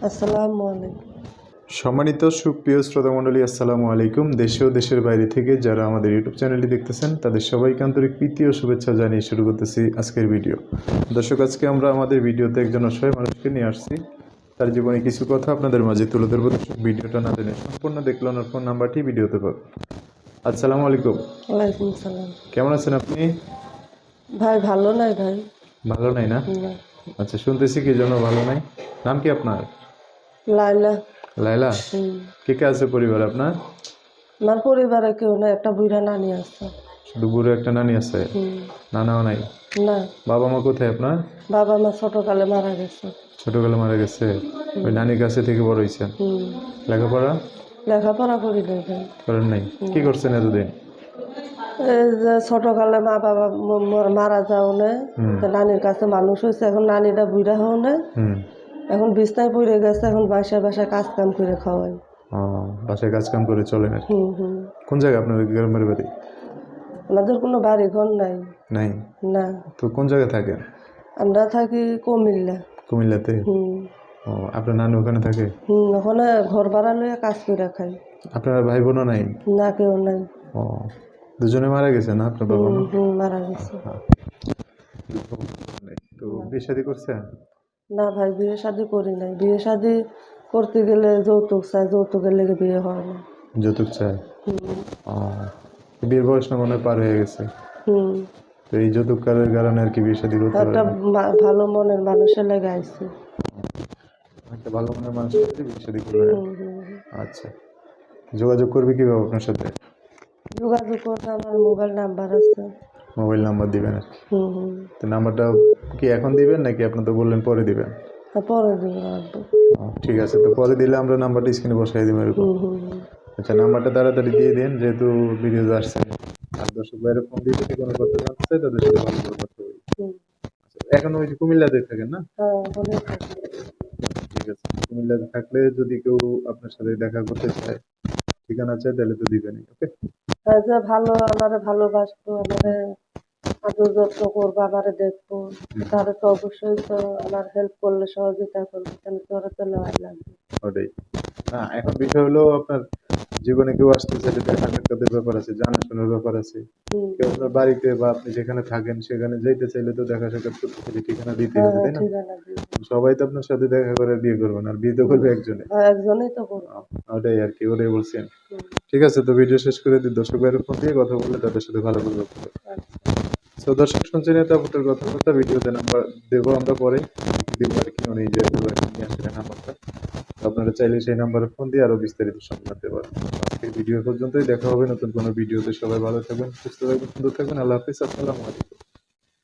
আসসালামু আলাইকুম। সম্মানিত সুপ্রিয় শ্রোতামণ্ডলী, আসসালামু আলাইকুম। দেশে ও দেশের বাইরে থেকে যারা আমাদের ইউটিউব চ্যানেলটি দেখতেছেন তাদের সবাইকে আন্তরিক প্রীতি ও শুভেচ্ছা জানিয়ে শুরু করতেছি আজকের ভিডিও। দর্শক, আজকে আমরা আমাদের ভিডিওতে একজন অসহায় মানুষকে নিয়ে আসছি। তার জীবনে কিছু কথা আপনাদের মাঝে তুলে ধরবো। দর্শক, ভিডিওটা না জেনে সম্পূর্ণ দেখলে ওনার ফোন নাম্বারটি ভিডিওতে পাবেন। আসসালামু আলাইকুম। ওয়ালাইকুম সালাম। কেমন আছেন আপনি? ভাই ভালো নাই ভাই। ভালো নাই না? না। আচ্ছা, শুনতেছি কি জন্য ভালো নাই। নাম কি আপনার? লাইলা। লাইলা। কে কে আছে পরিবার আপনার? আমার পরিবারে কেউ না, একটা বুড়া নানি আছে। শুধু বুড়ো একটা নানি আছে? নানাও নাই? না। বাবা মা কোথায় আপনার? বাবা মা ছোটকালে মারা গেছে। ছোটবেলা মারা গেছে? ওই নানির কাছে থেকে বড় হয়েছেন? লেখাপড়া লেখাপড়া করি নাই ভাই। করেন নাই? কি করছেন এতদিন? এই যে ছোটকালে মা বাবা মারা যাও না, নানির কাছে মানুষ হয়েছে। এখন নানিটা বুড়া হও না, এখন বিছনায় পড়ে গেছে। এখন বাসায় বাসায় কাজ কাম করে খাওয়াই। বাসায় কাজ কাম করে চলেন আর কি। কোন জায়গায় আপনার গ্রামের বাড়ি? আমাদের কোনো বাড়ি ঘর নাই। নাই? না। তো কোন জায়গায় থাকেন? আমরা থাকি কুমিল্লা। কুমিল্লাতে? আপনার নানি ওখানে থাকে? ওখানে ঘর ভাড়া লইয়া কাজ করে খাই। আপনার ভাই বোনও নাই? না, কেউ নাই। দুজনে মারা গেছে না আপনার বাবা মা? মারা গেছে। তো বিয়ে শাদী করছেন? না ভাই, বিয়ে শাদি করি নাই। বিয়ে শাদি করতে গেলে যৌতুক চাই, যৌতুকের লেগে বিয়ে হয় না। যৌতুক চায়? বিয়ের বয়স না মনে হয় পার হয়ে গেছে। তো এই যৌতুক কারণে আর কি বিয়ে শাদী করতে একটা ভালো মনের মানুষের লেগে আইছি। একটা ভালো মনের মানুষের সাথে বিয়ে শাদী করবে? আচ্ছা, যোগাযোগ করবে কিভাবে আপনার সাথে? যোগাযোগ করতে আমার মোবাইল নাম্বার আছে। মোবাইল নাম্বার দিবেন আর কি? তো নাম্বারটা কি এখন দিবেন নাকি আপনি তো বললেন পরে দিবেন? পরে দিব রাখবো। ঠিক আছে, তো পরে দিলে আমরা নাম্বারটা স্ক্রিনে বসাই দিব এরকম। আচ্ছা, নাম্বারটা তাড়াতাড়ি দিয়ে দিন যেহেতু ভিডিও আসছে। আর দর্শক বাইরে ফোন দিয়ে যদি কোনো কথা জানতে চাই তাদের সাথে ভালো করে কথা বলি। এখন ওই যে কুমিল্লাতে থাকেন না? ঠিক আছে, কুমিল্লাতে থাকলে যদি কেউ আপনার সাথে দেখা করতে চায়, ঠিকানা চাই, তাহলে তো দিবেনই। ওকে? যে ভালো আমারে ভালোবাসবো, আমারে আদর যত্ন করবো, আমারে দেখবো, তাহলে তো অবশ্যই তো আমার হেল্প করলে, সহযোগিতা করবে, তাহলে তো ওরা তো নেওয়াই লাগবে। ওটাই না, এখন বিষয় হলো আপনার জীবনে কেউ আসতে চাইলে দেখা সাক্ষাতের ব্যাপার আছে, জানাশোনার ব্যাপার আছে। কেউ আপনার বাড়িতে বা আপনি যেখানে থাকেন সেখানে যাইতে চাইলে তো দেখা সাক্ষাৎ করতে চাইলে ঠিকানা দিতে হবে, তাই না? সবাই তো আপনার সাথে দেখা করে বিয়ে করবেন, আর বিয়ে তো করবে একজনে। একজনেই তো করবো। ওটাই আর কি, ওটাই বলছেন। ঠিক আছে, তো ভিডিও শেষ করে দিই। দর্শক ভাইয়ের ফোন দিয়ে কথা বলে তাদের সাথে ভালো করে কথা বলবো। তো দর্শক শুনছেন এটা আপনার কথাবার্তা, ভিডিওতে নাম্বার দেবো আমরা পরে দিব আর কি। উনি যে নিয়ে আসলেন নাম্বারটা, আপনারা চাইলে সেই নাম্বারে ফোন দিয়ে আরো বিস্তারিত জানতে পারেন। আজকের ভিডিও পর্যন্তই, দেখা হবে নতুন কোনো ভিডিওতে। সবাই ভালো থাকবেন, সুস্থ থাকবেন, সুন্দর থাকবেন। আল্লাহ হাফিজ। আসসালামু আলাইকুম।